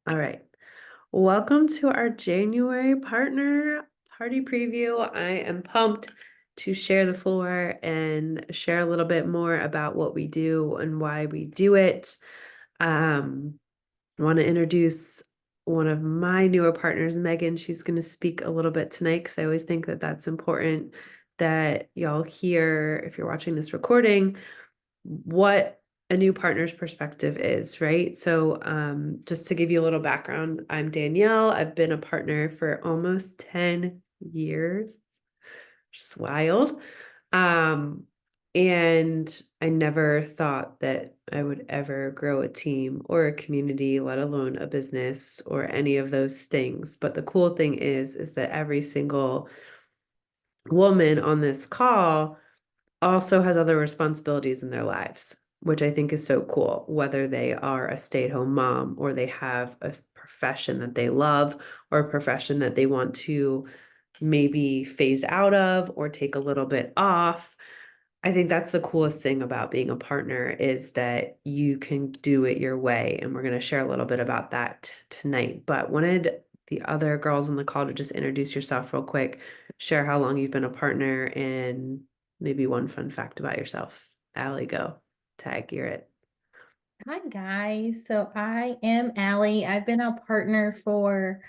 All right. Welcome to our January partner party preview. I am pumped to share the floor and share a little bit more about what we do and why we do it. I want to introduce one of my newer partners, Megan. She's going to speak a little bit tonight because I always think that that's important that y'all hear, if you're watching this recording, what a new partner's perspective is, right? So, just to give you a little background, I'm Danielle. I've been a partner for almost 10 years. Just wild. Um, and I never thought that I would ever grow a team or a community, let alone a business or any of those things. But the cool thing is that every single woman on this call also has other responsibilities in their lives, which I think is so cool, whether they are a stay-at-home mom or they have a profession that they love or a profession that they want to maybe phase out of or take a little bit off. I think that's the coolest thing about being a partner is that you can do it your way. And we're going to share a little bit about that tonight. But wanted the other girls on the call to just introduce yourself real quick, share how long you've been a partner, and maybe one fun fact about yourself. Allie, go. Tag, you're it. Hi guys. So I am Allie. I've been a partner for,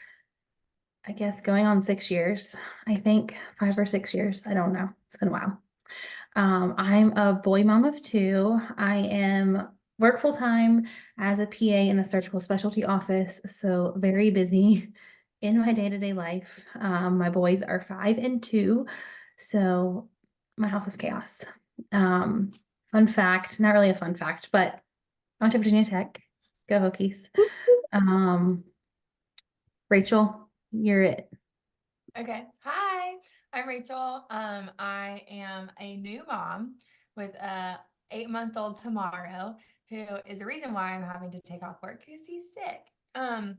I guess, going on 6 years. I think 5 or 6 years. I don't know. It's been a while. I'm a boy mom of two. I am work full time as a PA in a surgical specialty office. So very busy in my day-to-day life. My boys are 5 and 2. So my house is chaos. Um, Fun fact, not really a fun fact, but I went to Virginia Tech. Go Hokies. Um, Rachel, you're it. Okay. Hi, I'm Rachel. I am a new mom with a 8-month-old tomorrow, who is the reason why I'm having to take off work because he's sick. But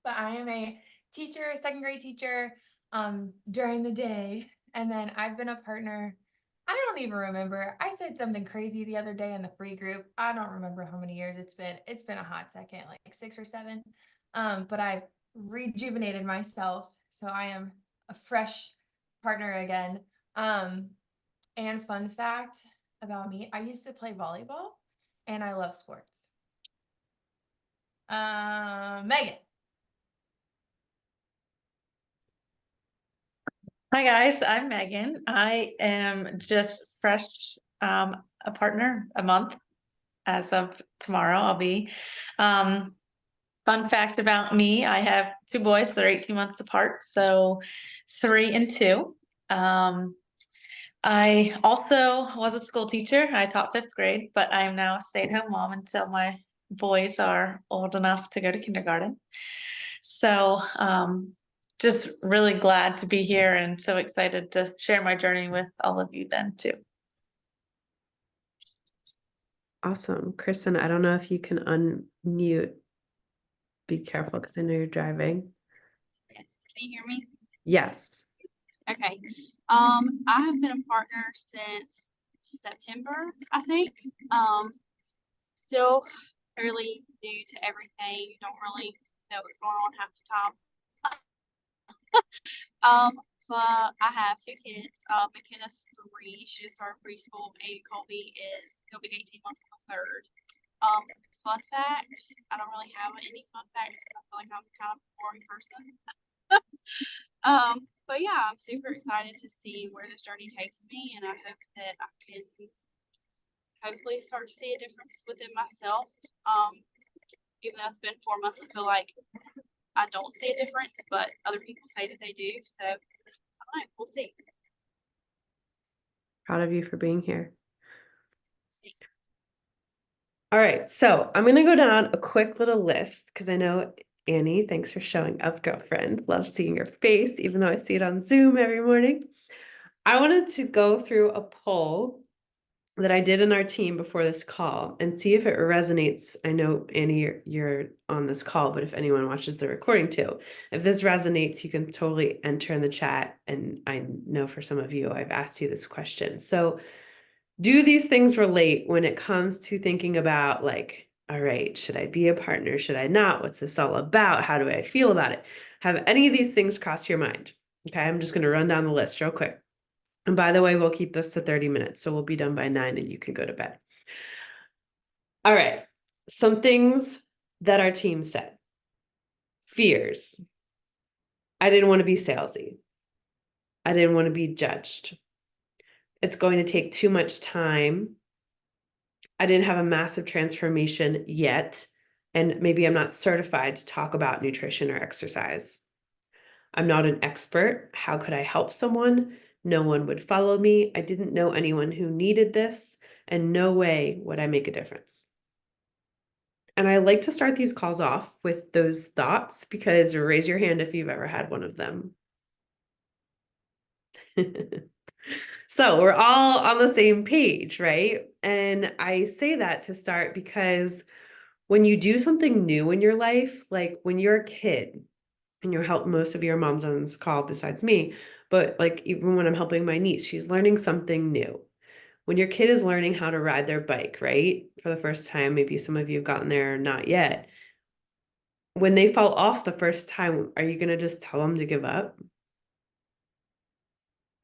I am a teacher, second grade teacher, during the day. And then I've been a partner. I don't even remember. I said something crazy the other day in the free group. I don't remember how many years it's been. It's been a hot second, like 6 or 7. But I've rejuvenated myself. So I am a fresh partner again. And fun fact about me, I used to play volleyball and I love sports. Megan. Hi guys, I'm Megan. I am just fresh, a partner a month as of tomorrow. I'll be. Fun fact about me, I have two boys, they're 18 months apart, so 3 and 2. I also was a school teacher. I taught 5th grade, but I'm now a stay-at-home mom until my boys are old enough to go to kindergarten. So, just really glad to be here and so excited to share my journey with all of you then too. Awesome. Kristen, I don't know if you can unmute. Be careful because I know you're driving. Yes. Can you hear me? Yes. Okay. I have been a partner since September, I think. Still fairly new to everything. Don't really know what's going on half the time. But I have 2 kids. McKenna's 3. She just started preschool, and Colby he'll be 18 months on the 3rd. Fun facts. I don't really have any fun facts because I feel like I'm kind of a boring person. But yeah, I'm super excited to see where this journey takes me, and I hope that I can hopefully start to see a difference within myself. Even though it's been 4 months, I feel like I don't see a difference, but other people say that they do. So I don't know, we'll see. Proud of you for being here. All right, so I'm going to go down a quick little list because I know Annie, thanks for showing up, girlfriend. Love seeing your face, even though I see it on Zoom every morning. I wanted to go through a poll that I did in our team before this call and see if it resonates. I know, Annie, you're on this call, but if anyone watches the recording too, if this resonates, you can totally enter in the chat. And I know for some of you, I've asked you this question. So do these things relate when it comes to thinking about like all right, should I be a partner? Should I not? What's this all about? How do I feel about it? Have any of these things crossed your mind? Okay, I'm just going to run down the list real quick. And by the way, we'll keep this to 30 minutes, so we'll be done by 9 and you can go to bed. All right, some things that our team said. Fears. I didn't want to be salesy. I didn't want to be judged. It's going to take too much time. I didn't have a massive transformation yet, and maybe I'm not certified to talk about nutrition or exercise. I'm not an expert. How could I help someone? No one would follow me. I didn't know anyone who needed this, and no way would I make a difference. And I like to start these calls off with those thoughts because raise your hand if you've ever had one of them. So we're all on the same page, right? And I say that to start because when you do something new in your life, like when you're a kid, and you're helping most of your moms on this call besides me, but like even when I'm helping my niece, she's learning something new. When your kid is learning how to ride their bike, right? For the first time, maybe some of you have gotten there or not yet. When they fall off the first time, are you going to just tell them to give up?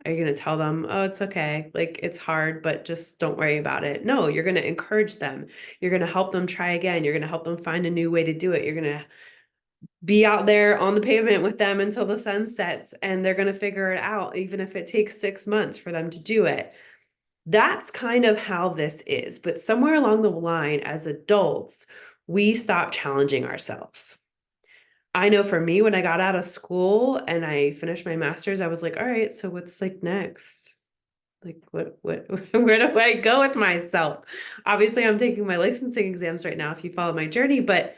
Are you going to tell them, oh, it's okay, like it's hard, but just don't worry about it? No, you're going to encourage them. You're going to help them try again. You're going to help them find a new way to do it. You're going to be out there on the pavement with them until the sun sets, and they're going to figure it out, even if it takes 6 months for them to do it. That's kind of how this is. But somewhere along the line, as adults, we stop challenging ourselves. I know for me, when I got out of school and I finished my master's, I was like, all right, so what's like next? Like what, where do I go with myself? Obviously, I'm taking my licensing exams right now, if you follow my journey, but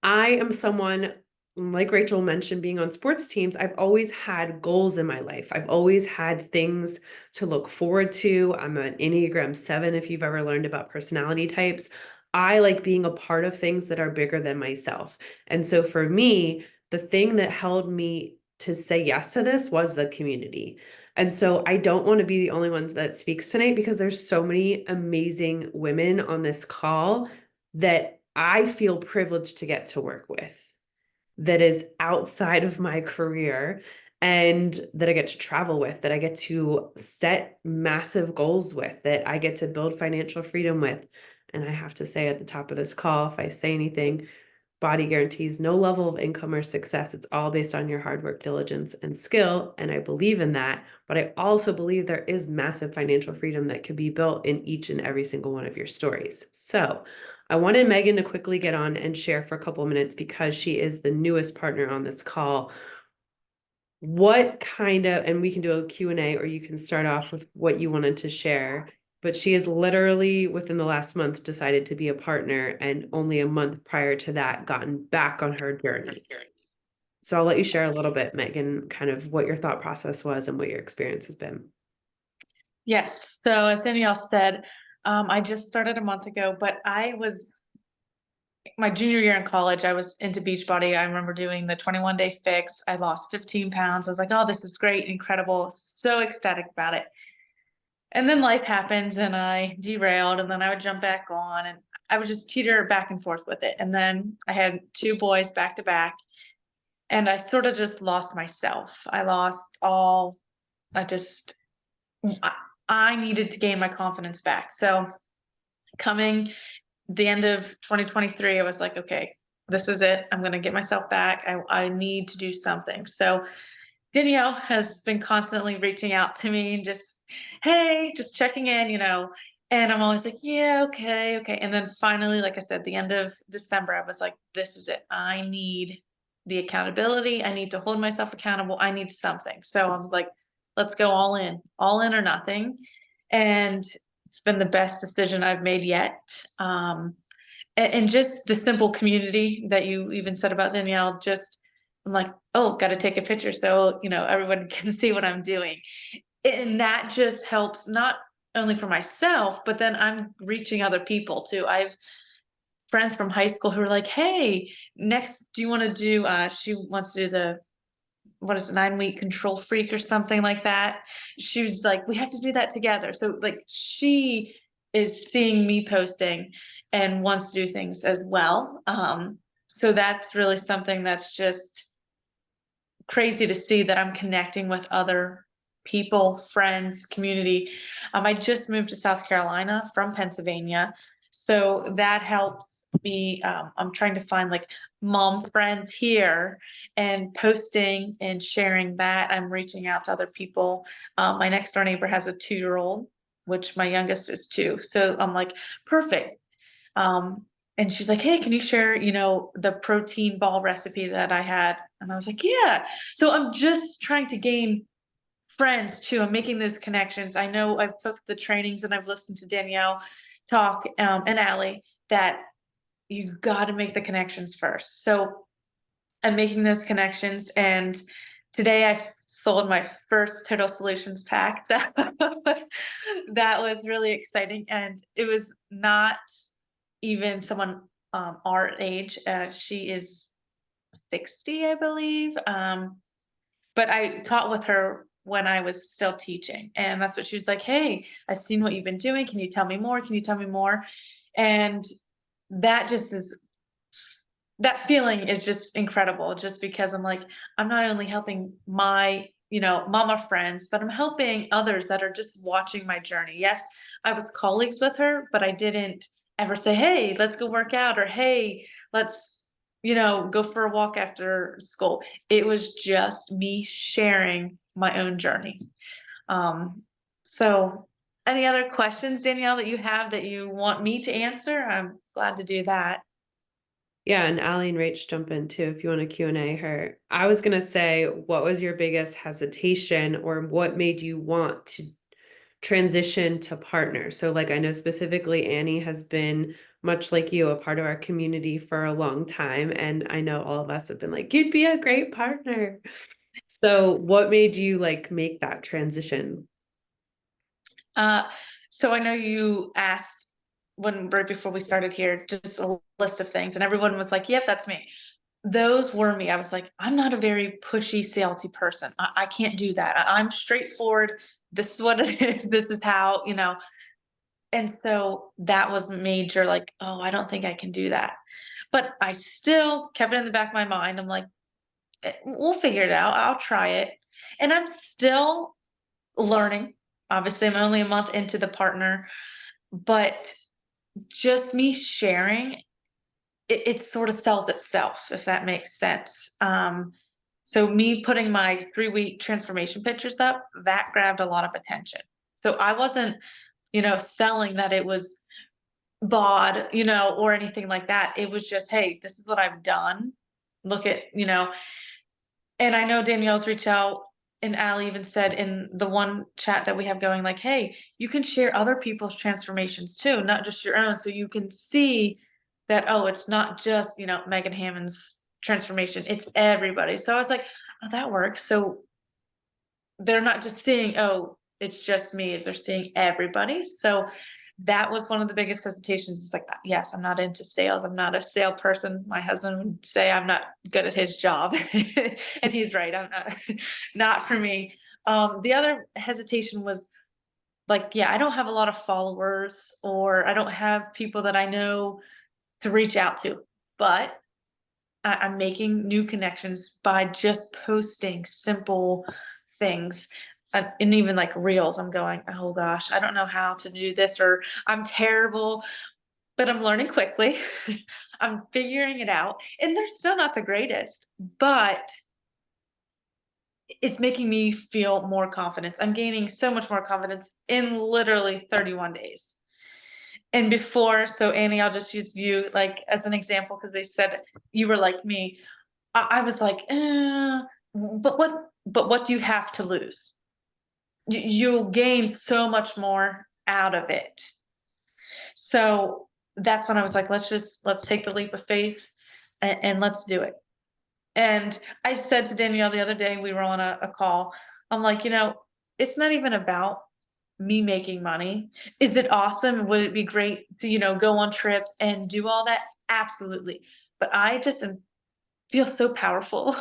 I am someone, like Rachel mentioned, being on sports teams, I've always had goals in my life. I've always had things to look forward to. I'm an Enneagram 7, if you've ever learned about personality types. I like being a part of things that are bigger than myself. And so for me, the thing that held me to say yes to this was the community. And so I don't want to be the only one that speaks tonight because there's so many amazing women on this call that I feel privileged to get to work with, that is outside of my career, and that I get to travel with, that I get to set massive goals with, that I get to build financial freedom with. And I have to say at the top of this call, if I say anything, Body guarantees no level of income or success. It's all based on your hard work, diligence, and skill. And I believe in that. But I also believe there is massive financial freedom that can be built in each and every single one of your stories. So I wanted Megan to quickly get on and share for a couple of minutes because she is the newest partner on this call. What kind of, and we can do a Q&A, or you can start off with what you wanted to share. But she has literally within the last month decided to be a partner, and only a month prior to that gotten back on her journey. So I'll let you share a little bit, Megan, kind of what your thought process was and what your experience has been. Yes, so as Danielle said, I just started a month ago, but my junior year in college, I was into Beachbody. I remember doing the 21-day fix. I lost 15 pounds. I was like, oh, this is great, incredible, so ecstatic about it. And then life happens and I derailed, and then I would jump back on, and I would just teeter back and forth with it. And then I had 2 boys back to back, and I sort of just lost myself. I needed to gain my confidence back. So coming the end of 2023, I was like, okay, this is it. I'm going to get myself back. I need to do something. So Danielle has been constantly reaching out to me and just, hey, just checking in, and I'm always like, yeah, okay. And then finally, like I said, the end of December, I was like, this is it. I need the accountability. I need to hold myself accountable. I need something. So I was like, let's go all in or nothing. And it's been the best decision I've made yet. And just the simple community that you even said about Danielle, I'm like, oh, got to take a picture so, everyone can see what I'm doing. And that just helps not only for myself, but then I'm reaching other people too. I've friends from high school who are like, hey, next, do you want to do, she wants to do 9-week control freak or something like that. She was like, we have to do that together. So like she is seeing me posting and wants to do things as well. So that's really something that's just crazy to see, that I'm connecting with other people, friends, community. I just moved to South Carolina from Pennsylvania, so that helps me. I'm trying to find like mom friends here and posting and sharing that. I'm reaching out to other people. My next door neighbor has a 2-year-old, which my youngest is 2. So I'm like, perfect. And she's like, hey, can you share, the protein ball recipe that I had? And I was like, yeah. So I'm just trying to gain friends too. I'm making those connections. I know I've took the trainings and I've listened to Danielle talk, and Allie, that you got to make the connections first. So I'm making those connections, and today I sold my first Total Solutions pack. So that was really exciting, and it was not even someone our age. She is 60, I believe. But I taught with her when I was still teaching, and that's what she was like, hey, I've seen what you've been doing, can you tell me more, can you tell me more? And that just is, that feeling is just incredible, just because I'm like, I'm not only helping my, mama friends, but I'm helping others that are just watching my journey. Yes, I was colleagues with her, but I didn't ever say, hey, let's go work out, or hey, let's, go for a walk after school. It was just me sharing my own journey. So any other questions, Danielle, that you have that you want me to answer? I'm glad to do that. Yeah, and Allie and Rach jump in too if you want to Q&A her. I was gonna say, what was your biggest hesitation, or what made you want to transition to partner? So like, I know specifically Annie has been, much like you, a part of our community for a long time, and I know all of us have been like, you'd be a great partner. So what made you like make that transition? So I know you asked right before we started here, just a list of things, and everyone was like, yep, that's me. Those were me. I was like, I'm not a very pushy, salesy person. I can't do that. I'm straightforward. This is what it is. This is how, And so that was major, like, oh, I don't think I can do that. But I still kept it in the back of my mind. I'm like, we'll figure it out. I'll try it. And I'm still learning. Obviously, I'm only a month into the partner, but just me sharing, it sort of sells itself, if that makes sense. So me putting my 3-week transformation pictures up, that grabbed a lot of attention. So I wasn't, selling that it was bod, or anything like that. It was just, hey, this is what I've done. Look at, and I know Danielle's reached out, and Allie even said in the one chat that we have going, like, hey, you can share other people's transformations too, not just your own. So you can see that, oh, it's not just, Megan Hammond's transformation, it's everybody. So I was like, oh, that works. So they're not just seeing, oh, it's just me, they're seeing everybody. So that was one of the biggest hesitations. It's like, yes, I'm not into sales. I'm not a salesperson. My husband would say I'm not good at his job. And he's right. I'm not, not for me. The other hesitation was like, yeah, I don't have a lot of followers, or I don't have people that I know to reach out to, but I'm making new connections by just posting simple things. And even like reels, I'm going, oh gosh, I don't know how to do this, or I'm terrible, but I'm learning quickly. I'm figuring it out, and they're still not the greatest, but it's making me feel more confidence. I'm gaining so much more confidence in literally 31 days. And before, so Annie, I'll just use you like as an example, because they said you were like me. I was like, but what do you have to lose? You'll gain so much more out of it. So that's when I was like, let's take the leap of faith, and let's do it. And I said to Danielle the other day, we were on a call, I'm like, it's not even about me making money. Is it awesome? Would it be great to, go on trips and do all that? Absolutely. But I just feel so powerful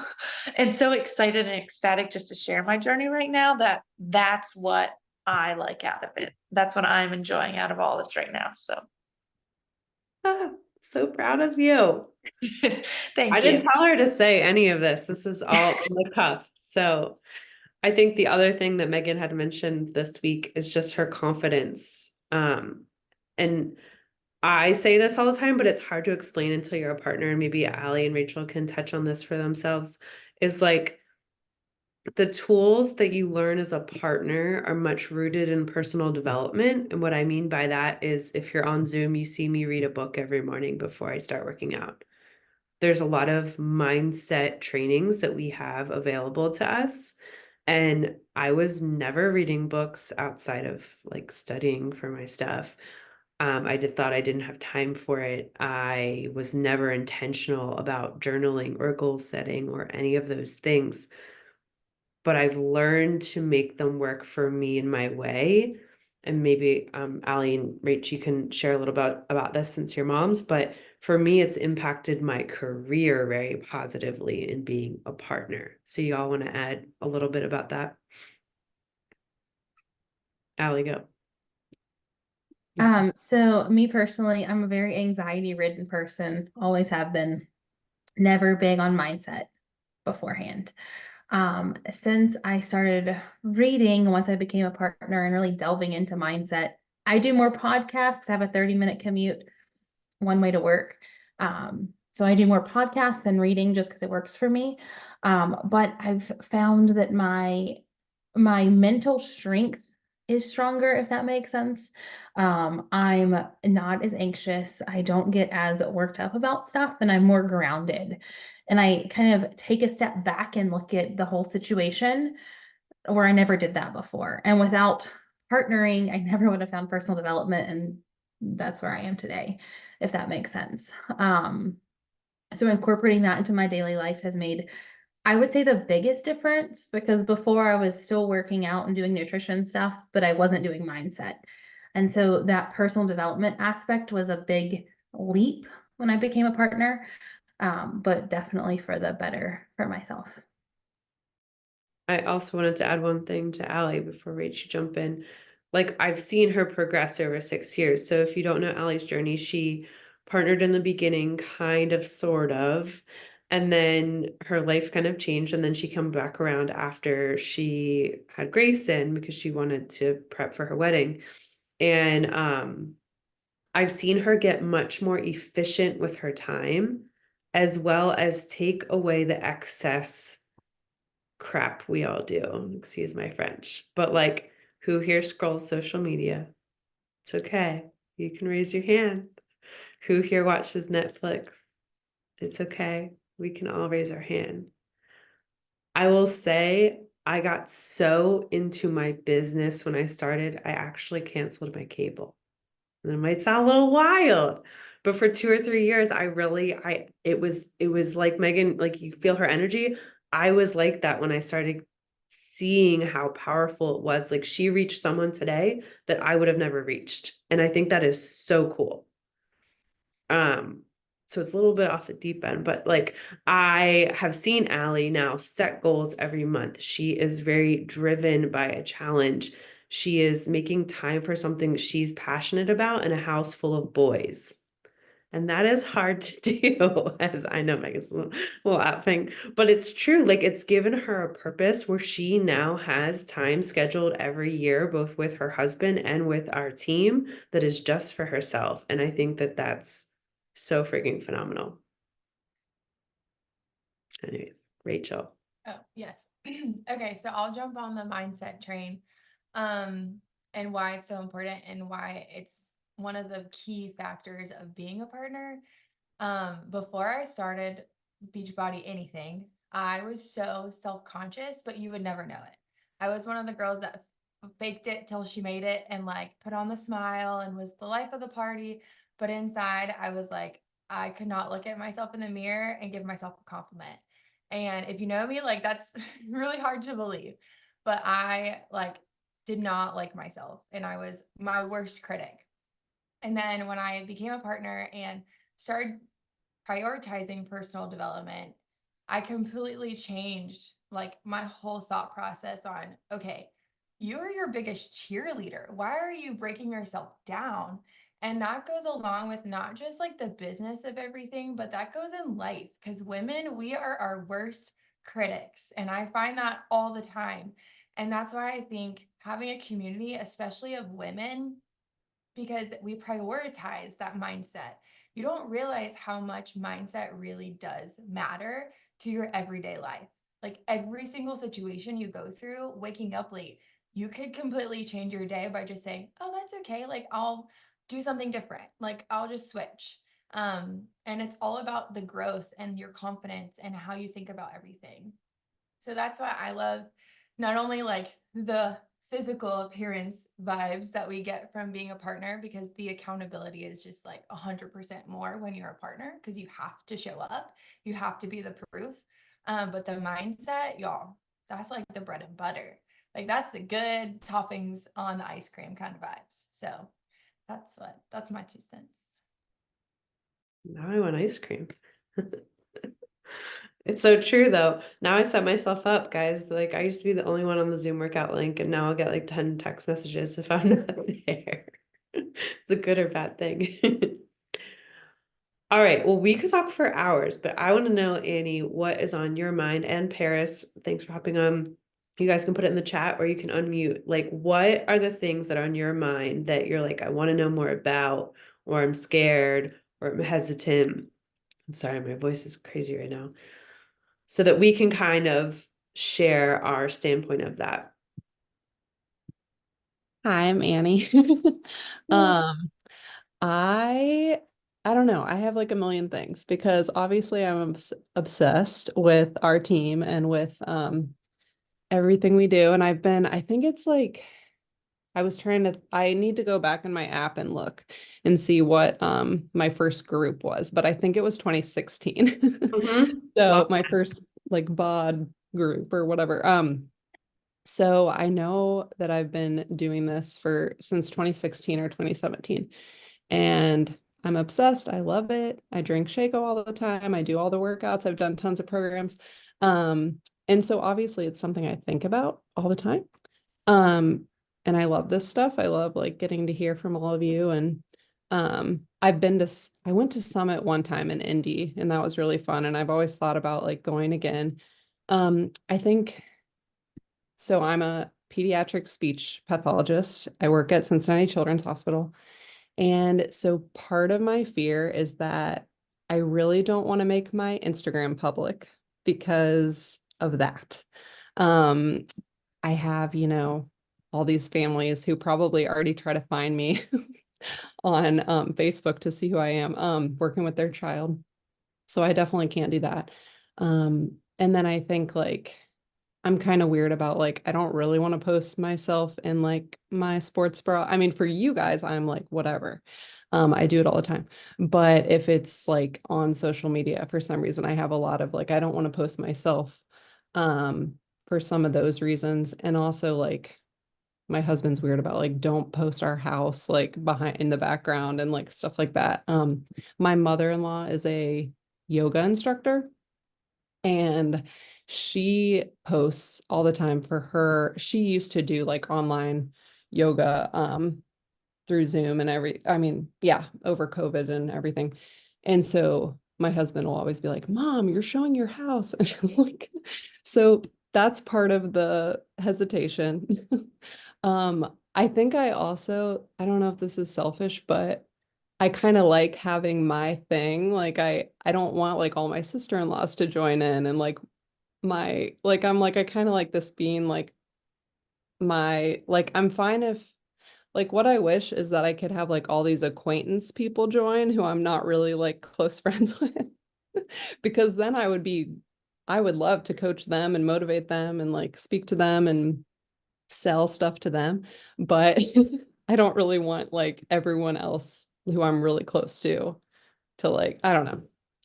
and so excited and ecstatic just to share my journey right now, that's what I like out of it. That's what I'm enjoying out of all this right now. So So proud of you. I Thank didn't you. tell her to say any of this. This is all on the cuff. So I think the other thing that Megan had mentioned this week is just her confidence. And I say this all the time, but it's hard to explain until you're a partner. And maybe Allie and Rachel can touch on this for themselves. Is like the tools that you learn as a partner are much rooted in personal development. And what I mean by that is if you're on Zoom, you see me read a book every morning before I start working out. There's a lot of mindset trainings that we have available to us. And I was never reading books outside of like studying for my stuff. I thought I didn't have time for it. I was never intentional about journaling or goal setting or any of those things. But I've learned to make them work for me in my way. And maybe Allie and Rach, you can share a little about this since you're moms, but for me, it's impacted my career very positively in being a partner. So you all want to add a little bit about that? Allie, go. So me personally, I'm a very anxiety ridden person, always have been, never big on mindset beforehand. Since I started reading, once I became a partner and really delving into mindset, I do more podcasts. I have a 30-minute commute one way to work. So I do more podcasts than reading just because it works for me. But I've found that my mental strength is stronger, if that makes sense. I'm not as anxious. I don't get as worked up about stuff, and I'm more grounded. And I kind of take a step back and look at the whole situation where I never did that before. And without partnering, I never would have found personal development. And that's where I am today, if that makes sense. So incorporating that into my daily life has made, I would say, the biggest difference, because before I was still working out and doing nutrition stuff, but I wasn't doing mindset. And so that personal development aspect was a big leap when I became a partner, but definitely for the better for myself. I also wanted to add one thing to Allie before Rach you jump in. Like I've seen her progress over 6 years. So if you don't know Allie's journey, she partnered in the beginning, kind of, sort of, and then her life kind of changed, and then she came back around after she had Grayson because she wanted to prep for her wedding. And I've seen her get much more efficient with her time, as well as take away the excess crap we all do. Excuse my French. But like, who here scrolls social media? It's okay. You can raise your hand. Who here watches Netflix? It's okay. We can all raise our hand. I will say I got so into my business when I started, I actually canceled my cable. And it might sound a little wild, but for 2 or 3 years, it was like Megan, like you feel her energy. I was like that when I started seeing how powerful it was. Like she reached someone today that I would have never reached. And I think that is so cool. So it's a little bit off the deep end, but like I have seen Allie now set goals every month. She is very driven by a challenge. She is making time for something she's passionate about in a house full of boys. And that is hard to do, as I know Megan's laughing, but it's true. Like it's given her a purpose where she now has time scheduled every year, both with her husband and with our team, that is just for herself. And I think that that's so freaking phenomenal. Anyways, Rachel. Oh, yes. Okay, so I'll jump on the mindset train, and why it's so important and why it's one of the key factors of being a partner. Before I started Beachbody anything, I was so self-conscious, but you would never know it. I was one of the girls that faked it till she made it and like put on the smile and was the life of the party. But inside, I was like, I could not look at myself in the mirror and give myself a compliment. And if you know me, like that's really hard to believe. But I like did not like myself and I was my worst critic. And then when I became a partner and started prioritizing personal development, I completely changed like my whole thought process on, okay, you're your biggest cheerleader. Why are you breaking yourself down? And that goes along with not just like the business of everything, but that goes in life because women, we are our worst critics. And I find that all the time. And that's why I think having a community, especially of women, because we prioritize that mindset. You don't realize how much mindset really does matter to your everyday life. Like every single situation you go through, waking up late, you could completely change your day by just saying, "Oh, that's okay. Like I'll do something different. Like I'll just switch." And it's all about the growth and your confidence and how you think about everything. So that's why I love not only like the physical appearance vibes that we get from being a partner, because the accountability is just like 100% more when you're a partner because you have to show up, you have to be the proof. But the mindset, y'all, that's like the bread and butter. Like that's the good toppings on the ice cream kind of vibes. So that's my 2 cents. Now I want ice cream. It's so true though. Now I set myself up, guys. Like I used to be the only one on the Zoom workout link, and now I'll get like 10 text messages if I'm not there. It's a good or bad thing. All right. Well, we could talk for hours, but I want to know, Annie, what is on your mind? And Paris, thanks for hopping on. You guys can put it in the chat or you can unmute. Like, what are the things that are on your mind that you're like, I want to know more about, or I'm scared, or I'm hesitant? I'm sorry, my voice is crazy right now. So that we can kind of share our standpoint of that. Hi, I'm Annie. Um, I don't know. I have like a million things because obviously I'm obsessed with our team and with everything we do. And I think it's like I need to go back in my app and look and see what my first group was, but I think it was 2016. Mhm. So Wow. my first like bod group or whatever. So I know that I've been doing this since 2016 or 2017, and I'm obsessed. I love it. I drink Shaco all the time. I do all the workouts. I've done tons of programs. And so obviously it's something I think about all the time. Um, and I love this stuff. I love like getting to hear from all of you. And I went to Summit one time in Indy, and that was really fun. And I've always thought about like going again. I think so. I'm a pediatric speech pathologist. I work at Cincinnati Children's Hospital. And so part of my fear is that I really don't want to make my Instagram public because of that. Um, I have, all these families who probably already try to find me on Facebook to see who I am, working with their child. So I definitely can't do that. And then I think like I'm kind of weird about like I don't really want to post myself in like my sports bra. I mean, for you guys, I'm like whatever. I do it all the time. But if it's like on social media for some reason, I have a lot of like I don't want to post myself um for some of those reasons. And also like my husband's weird about like don't post our house like behind in the background and like stuff like that. My mother-in-law is a yoga instructor, and she posts all the time for her. She used to do like online yoga through Zoom and over COVID and everything. And so my husband will always be like, Mom, you're showing your house. And I'm like, so that's part of the hesitation. I think I don't know if this is selfish, but I kind of like having my thing. Like I don't want like all my sister-in-laws to join in, and like I'm like I kind of like this being like I'm fine if like what I wish is that I could have like all these acquaintance people join who I'm not really like close friends with, because then I would love to coach them and motivate them and like speak to them and sell stuff to them, but I don't really want like everyone else who I'm really close to like I don't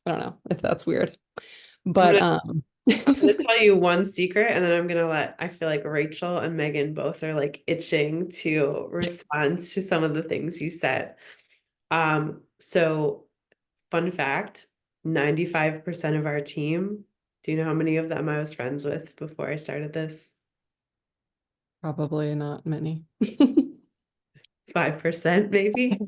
know if that's weird, but I'm gonna tell you one secret, and then I'm gonna I feel like Rachel and Megan both are like itching to respond to some of the things you said. So fun fact, 95% of our team, do you know how many of them I was friends with before I started this? probably not many. 5% maybe.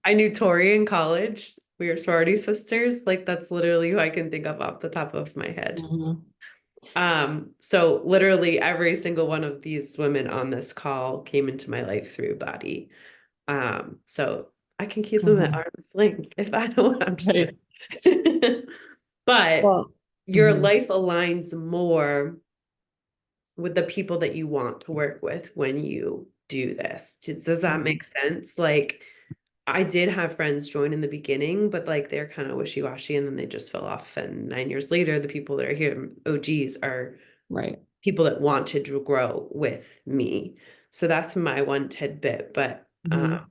I knew Tori in college. We were sorority sisters. Like that's literally who I can think of off the top of my head. Mhm. So literally every single one of these women on this call came into my life through Body. So I can keep them at Mhm. arm's length if I don't, I'm just Right. kidding. But Well, your mhm. life aligns more with the people that you want to work with when you do this. Does that Mhm. make sense? Like I did have friends join in the beginning, but like they're kind of wishy-washy and then they just fell off. And 9 years later, the people that are here, OGs, are Right. people that want to grow with me. So that's my one tidbit. But Mhm.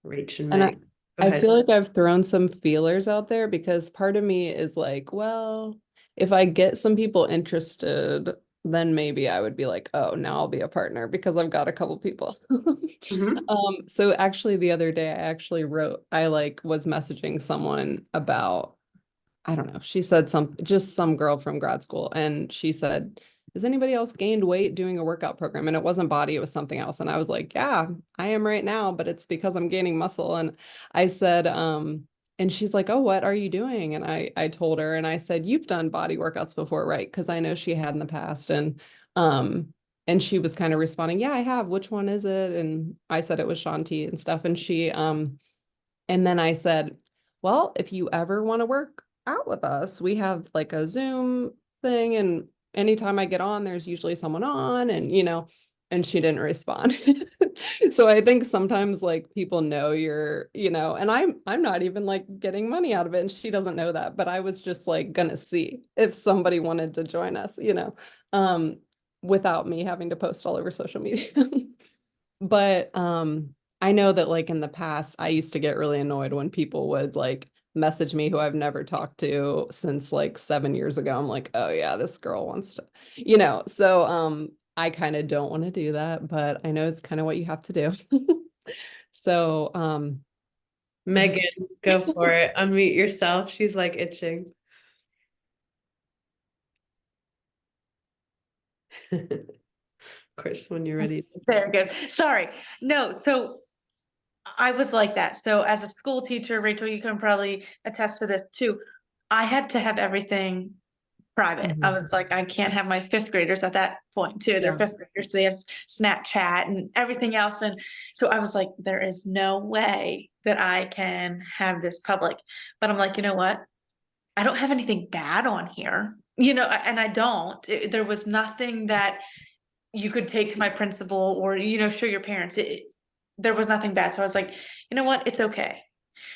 Rach and And Meg, go I ahead. feel like I've thrown some feelers out there because part of me is like, well, if I get some people interested, then maybe I would be like, oh, now I'll be a partner because I've got a couple people. Mhm. So actually the other day I like was messaging someone about, I don't know, she said just some girl from grad school, and she said, has anybody else gained weight doing a workout program? And it wasn't Body, it was something else. And I was like, yeah, I am right now, but it's because I'm gaining muscle. And I said, and she's like, oh, what are you doing? And I told her, and I said, you've done Body workouts before, right? Because I know she had in the past. Um, and she was kind of responding, yeah, I have. Which one is it? And I said it was Shanti and stuff. And then I said, well, if you ever want to work out with us, we have like a Zoom thing. And anytime I get on, there's usually someone on, and she didn't respond. So I think sometimes like people know and I'm not even like getting money out of it. And she doesn't know that, but I was just like gonna see if somebody wanted to join us, um, without me having to post all over social media. But I know that like in the past, I used to get really annoyed when people would like message me who I've never talked to since like 7 years ago. I'm like, oh yeah, this girl wants to, so I kind of don't want to do that, but I know it's kind of what you have to do. So Megan, go for it. Unmute yourself. She's like itching. Of course, when you're ready. There it goes. Sorry. No, so I was like that. So as a school teacher, Rachel, you can probably attest to this too. I had to have everything private. I Mhm. was like, I can't have my fifth graders at that point too. They're Yeah. fifth graders, so they have Snapchat and everything else. And so I was like, there is no way that I can have this public. But I'm like, you know what? I don't have anything bad on here, and I don't. There was nothing that you could take to my principal or, show your parents. There was nothing bad. So I was like, you know what? It's okay.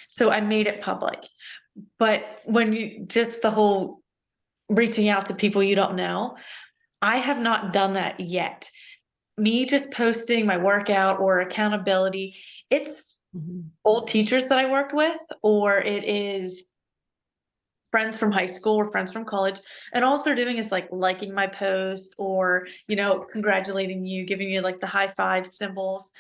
So I made it public. But when you just the whole reaching out to people you don't know, I have not done that yet. Me just posting my workout or accountability, it's Mhm. old teachers that I worked with, or it is friends from high school or friends from college. And all they're doing is like liking my post or, congratulating you, giving you like the high five symbols.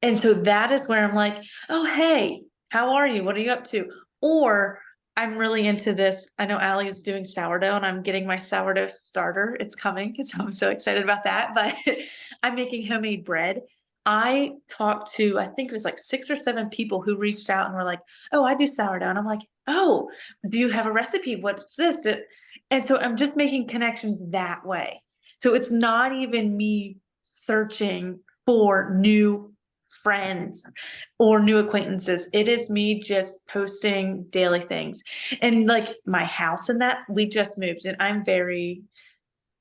And so that is where I'm like, oh, hey, how are you? What are you up to? Or I'm really into this. I know Allie is doing sourdough and I'm getting my sourdough starter. It's coming. I'm so excited about that. But I'm making homemade bread. I talked to, I think it was like 6 or 7 people who reached out and were like, oh, I do sourdough. And I'm like, oh, do you have a recipe? What's this? And so I'm just making connections that way. So it's not even me searching for new friends or new acquaintances. It is me just posting daily things. And like my house and that, we just moved and I'm very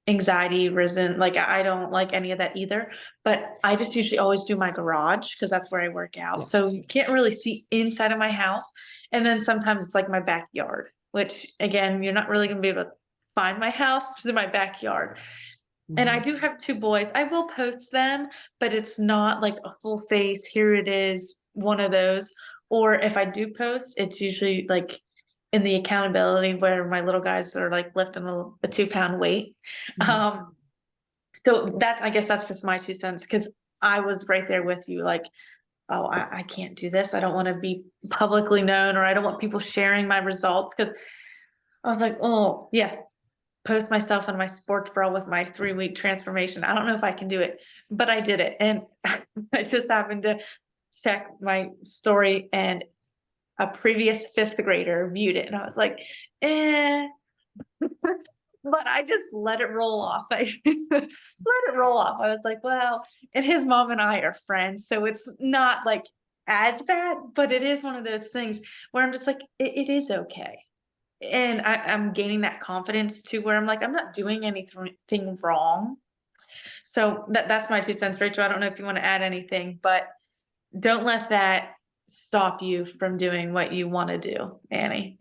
anxiety risen. Like I don't like any of that either. But I just usually always do my garage because that's where I work out. Yeah. So you can't really see inside of my house. And then sometimes it's like my backyard, which again, you're not really gonna be able to find my house through my backyard. And I Mhm. do have 2 boys. I will post them, but it's not like a full face, here it is, one of those. Or if I do post, it's usually like in the accountability where my little guys are like lifting a 2-pound weight. Mhm. So I guess that's just my 2 cents because I was right there with you, like, oh, I can't do this. I don't want to be publicly known, or I don't want people sharing my results because I was like, oh, yeah, post myself on my sports bra with my 3-week transformation. I don't know if I can do it, but I did it. And I just happened to check my story and a previous fifth grader viewed it and I was like, eh. But I just let it roll off. I let it roll off. I was like, well, and his mom and I are friends, so it's not like as bad, but it is one of those things where I'm just like, it is okay. And I'm gaining that confidence too, where I'm like, I'm not doing anything wrong. So that's my 2 cents, Rachel. I don't know if you want to add anything, but don't let that stop you from doing what you want to do, Annie.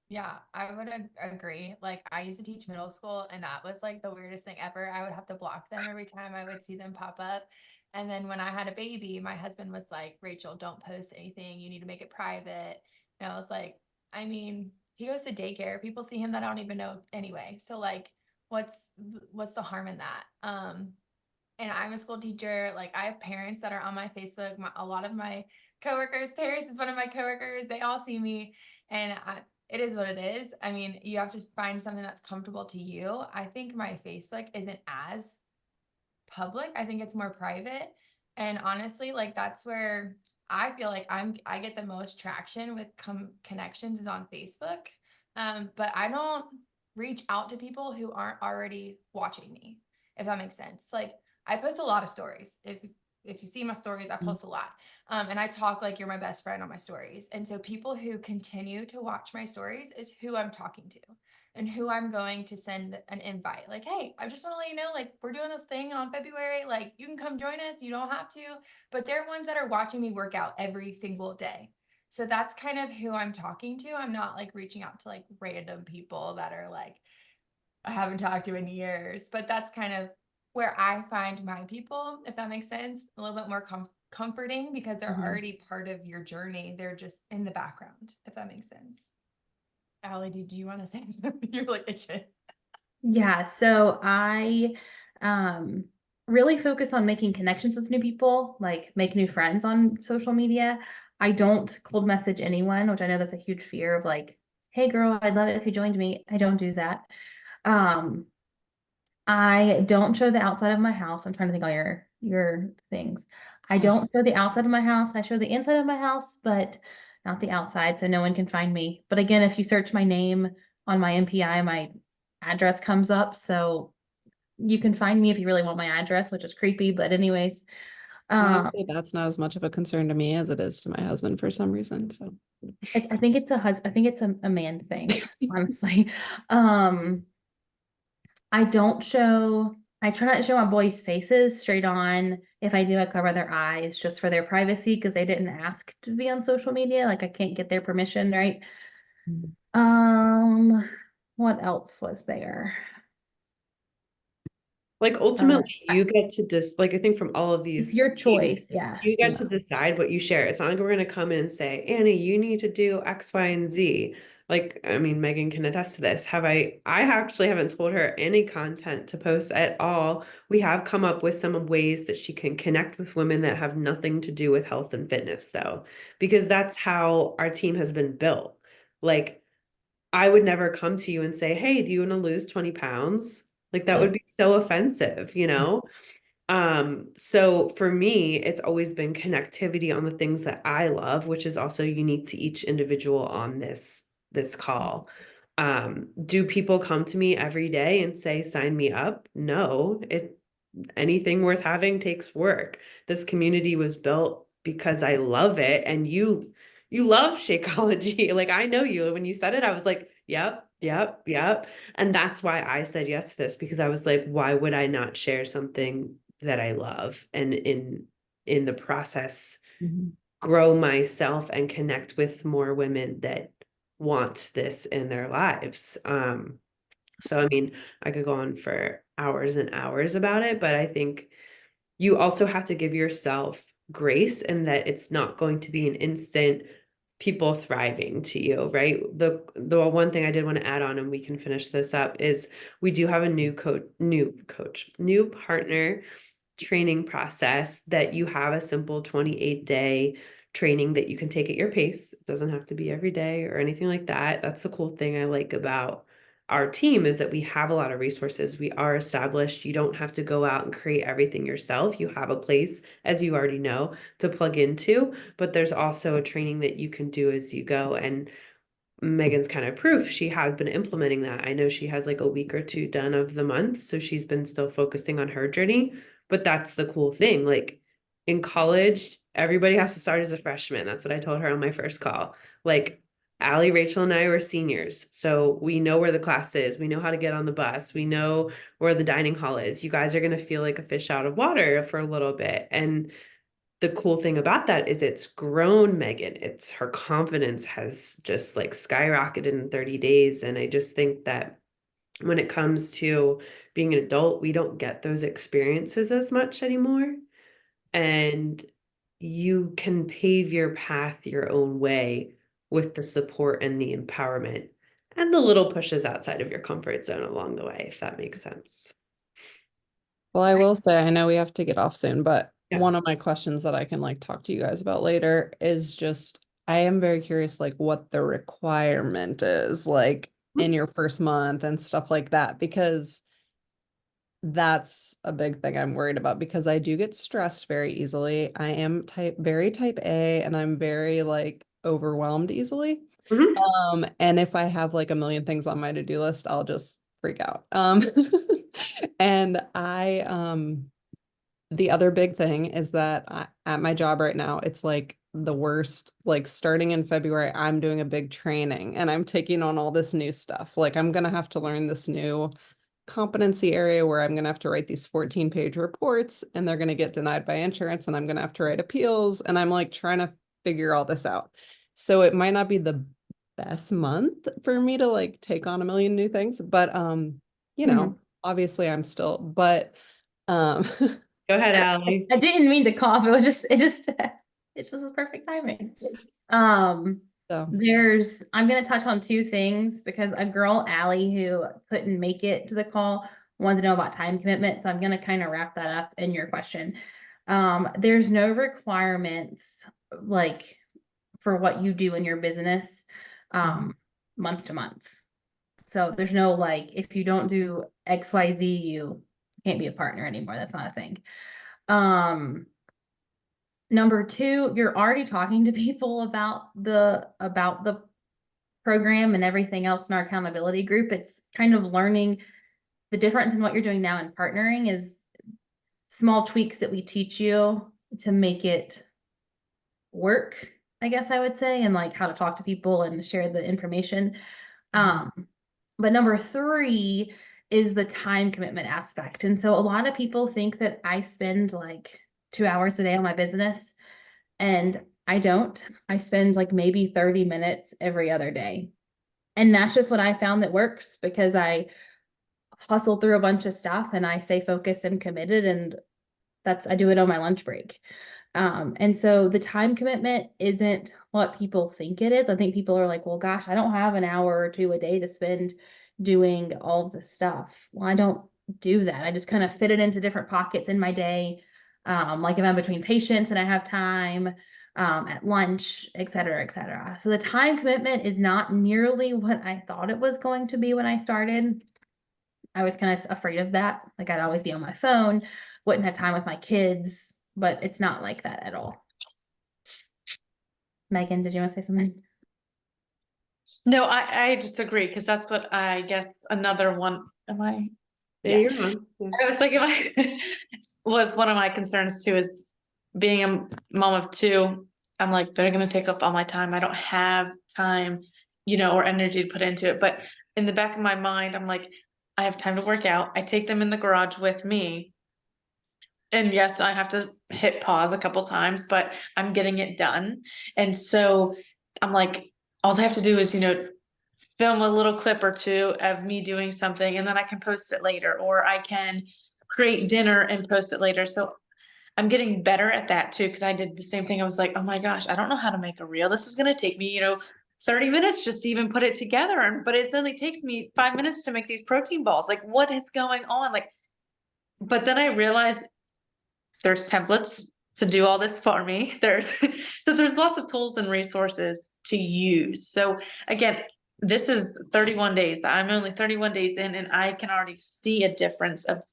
Yeah, I would agree. Like I used to teach middle school and that was like the weirdest thing ever. I would have to block them every time I would see them pop up. And then when I had a baby, my husband was like, Rachel, don't post anything. You need to make it private. And I was like, I mean, he goes to daycare. People see him that I don't even know anyway. So like, what's the harm in that? And I'm a school teacher. Like I have parents that are on my Facebook. A lot of my coworkers, Paris is one of my coworkers. They all see me, and it is what it is. I mean, you have to find something that's comfortable to you. I think my Facebook isn't as public. I think it's more private. And honestly, like that's where I feel like I get the most traction with connections is on Facebook. But I don't reach out to people who aren't already watching me, if that makes sense. Like I post a lot of stories. If you see my stories, I post a lot. And I talk like you're my best friend on my stories. And so people who continue to watch my stories is who I'm talking to and who I'm going to send an invite. Like, hey, I just want to let you know, like, we're doing this thing on February. Like, you can come join us. You don't have to. But they're ones that are watching me work out every single day. So that's kind of who I'm talking to. I'm not like reaching out to like random people that are like, I haven't talked to in years. But that's kind of where I find my people, if that makes sense, a little bit more comforting because they're Mhm. already part of your journey. They're just in the background, if that makes sense. Allie, did you want to say something? You're like itching. Yeah, so I really focus on making connections with new people, like make new friends on social media. I don't cold message anyone, which I know that's a huge fear of like, hey girl, I'd love it if you joined me. I don't do that. Um, I don't show the outside of my house. I'm trying to think all your things. I don't show the outside of my house. I show the inside of my house, but not the outside, so no one can find me. But again, if you search my name on my MPI, my address comes up, so you can find me if you really want my address, which is creepy, but anyways. Honestly, that's not as much of a concern to me as it is to my husband for some reason, so. I think it's I think it's a man thing, honestly. Um, I don't show, I try not to show my boys' faces straight on. If I do, I cover their eyes just for their privacy because they didn't ask to be on social media. Like I can't get their permission, right? What else was there? Like ultimately, you get to like I think from all of It's these, your choice, yeah. you get to Yeah. decide what you share. It's not like we're gonna come in and say, Annie, you need to do X, Y, and Z. Like, I mean, Megan can attest to this. I actually haven't told her any content to post at all. We have come up with some ways that she can connect with women that have nothing to do with health and fitness, though, because that's how our team has been built. Like, I would never come to you and say, hey, do you want to lose 20 pounds? Like that would be so offensive, you know? So for me, it's always been connectivity on the things that I love, which is also unique to each individual on this call. Do people come to me every day and say, sign me up? No, anything worth having takes work. This community was built because I love it, and you love Shakeology. Like I know you. When you said it, I was like, yep, yep, yep. And that's why I said yes to this, because I was like, why would I not share something that I love and in the process grow myself and connect with more women that want this in their lives. So I mean, I could go on for hours and hours about it, but I think you also have to give yourself grace and that it's not going to be an instant people thriving to you, right? The one thing I did want to add on, and we can finish this up, is we do have a new partner training process that you have a simple 28-day training that you can take at your pace. It doesn't have to be every day or anything like that. That's the cool thing I like about our team is that we have a lot of resources. We are established. You don't have to go out and create everything yourself. You have a place, as you already know, to plug into, but there's also a training that you can do as you go. And Megan's kind of proof. She has been implementing that. I know she has like a week or two done of the month, so she's been still focusing on her journey. But that's the cool thing. Like in college, everybody has to start as a freshman. That's what I told her on my first call. Like Allie, Rachel, and I were seniors, so we know where the class is. We know how to get on the bus. We know where the dining hall is. You guys are going to feel like a fish out of water for a little bit. And the cool thing about that is it's grown Megan. It's her confidence has just like skyrocketed in 30 days. And I just think that when it comes to being an adult, we don't get those experiences as much anymore. And you can pave your path your own way with the support and the empowerment and the little pushes outside of your comfort zone along the way, if that makes sense. Well, I will say, I know we have to get off soon, but Yeah. one of my questions that I can like talk to you guys about later is just, I am very curious, like what the requirement is, like in your first month and stuff like that, because that's a big thing I'm worried about because I do get stressed very easily. I am very type A and I'm very like overwhelmed easily. Mhm. And if I have like a million things on my to-do list, I'll just freak out. And the other big thing is that at my job right now, it's like the worst, like starting in February, I'm doing a big training and I'm taking on all this new stuff. Like I'm going to have to learn this new competency area where I'm going to have to write these 14-page reports and they're going to get denied by insurance and I'm going to have to write appeals. And I'm like trying to figure all this out. So it might not be the best month for me to like take on a million new things, but you know, obviously I'm still, but Go ahead, Allie. I didn't mean to cough. It's just perfect timing. so I'm gonna touch on two things because a girl, Allie, who couldn't make it to the call, wanted to know about time commitment. So I'm gonna kind of wrap that up in your question. There's no requirements like for what you do in your business, month to month. So there's no like, if you don't do XYZ, you can't be a partner anymore. That's not a thing. Number two, you're already talking to people about the program and everything else in our accountability group. It's kind of learning the difference in what you're doing now in partnering is small tweaks that we teach you to make it work, I guess I would say, and like how to talk to people and share the information. But number three is the time commitment aspect. And so a lot of people think that I spend like 2 hours a day on my business, and I don't. I spend like maybe 30 minutes every other day. And that's just what I found that works because I hustle through a bunch of stuff and I stay focused and committed, and I do it on my lunch break. And so the time commitment isn't what people think it is. I think people are like, well, gosh, I don't have an hour or two a day to spend doing all this stuff. Well, I don't do that. I just kind of fit it into different pockets in my day. Like if I'm between patients and I have time, at lunch, et cetera, et cetera. So the time commitment is not nearly what I thought it was going to be when I started. I was kind of afraid of that. Like I'd always be on my phone, wouldn't have time with my kids, but it's not like that at all. Megan, did you want to say something? No, I just agree because that's what I guess another one. Am I? Yeah, you're on. Yeah. I was thinking was one of my concerns too is being a mom of two. I'm like, they're gonna take up all my time. I don't have time, or energy to put into it. But in the back of my mind, I'm like, I have time to work out. I take them in the garage with me. And yes, I have to hit pause a couple times, but I'm getting it done. And so I'm like, all I have to do is, film a little clip or two of me doing something and then I can post it later, or I can create dinner and post it later. So I'm getting better at that too, because I did the same thing. I was like, oh my gosh, I don't know how to make a reel. This is going to take me, 30 minutes just to even put it together. But it only takes me 5 minutes to make these protein balls. Like, what is going on? Like, but then I realized there's templates to do all this for me. There's lots of tools and resources to use. So again, this is 31 days. I'm only 31 days in and I can already see a difference of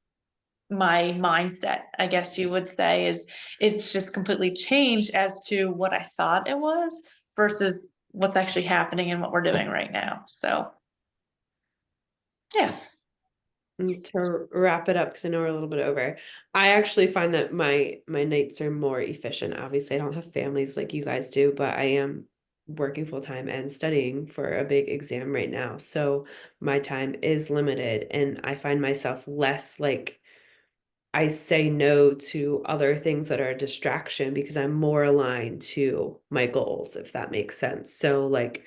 my mindset, I guess you would say, is it's just completely changed as to what I thought it was versus what's actually happening and what we're doing right now. So yeah. And to wrap it up, because I know we're a little bit over, I actually find that my nights are more efficient. Obviously, I don't have families like you guys do, but I am working full time and studying for a big exam right now. So my time is limited, and I find myself less like I say no to other things that are a distraction because I'm more aligned to my goals, if that makes sense. So like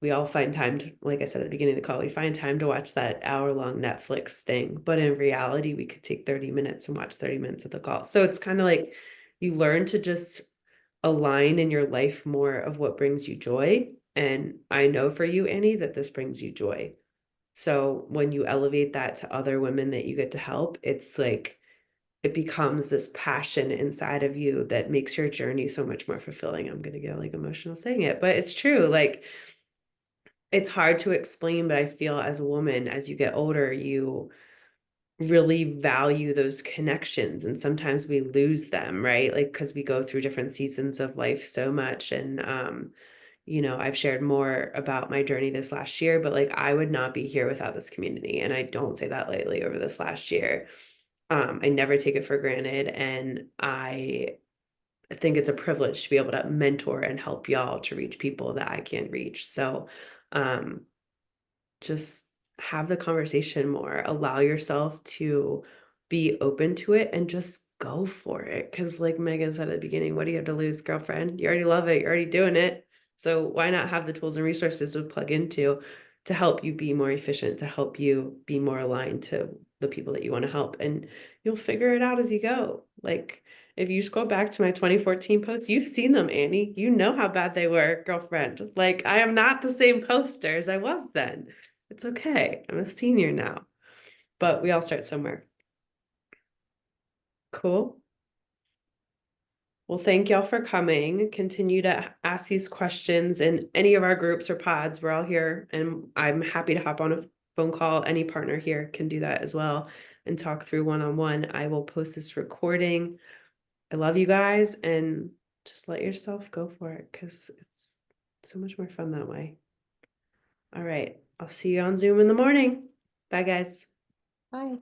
we all find time to, like I said at the beginning of the call, we find time to watch that hour-long Netflix thing. But in reality, we could take 30 minutes and watch 30 minutes of the call. So it's kind of like you learn to just align in your life more of what brings you joy. And I know for you, Annie, that this brings you joy. So when you elevate that to other women that you get to help, it's like it becomes this passion inside of you that makes your journey so much more fulfilling. I'm gonna get like emotional saying it, but it's true. Like it's hard to explain, but I feel as a woman, as you get older, you really value those connections, and sometimes we lose them, right? Like because we go through different seasons of life so much. And you know, I've shared more about my journey this last year, but like I would not be here without this community. And I don't say that lightly over this last year. I never take it for granted, and I think it's a privilege to be able to mentor and help y'all to reach people that I can't reach. So um just have the conversation more, allow yourself to be open to it and just go for it. Because like Megan said at the beginning, what do you have to lose, girlfriend? You already love it, you're already doing it. So why not have the tools and resources to plug into to help you be more efficient, to help you be more aligned to the people that you want to help? And you'll figure it out as you go. Like if you scroll back to my 2014 posts, you've seen them, Annie. You know how bad they were, girlfriend. Like I am not the same poster as I was then. It's okay. I'm a senior now, but we all start somewhere. Cool. Well, thank y'all for coming. Continue to ask these questions in any of our groups or pods. We're all here, and I'm happy to hop on a phone call. Any partner here can do that as well and talk through one-on-one. I will post this recording. I love you guys, and just let yourself go for it because it's so much more fun that way. All right. I'll see you on Zoom in the morning. Bye, guys. Bye.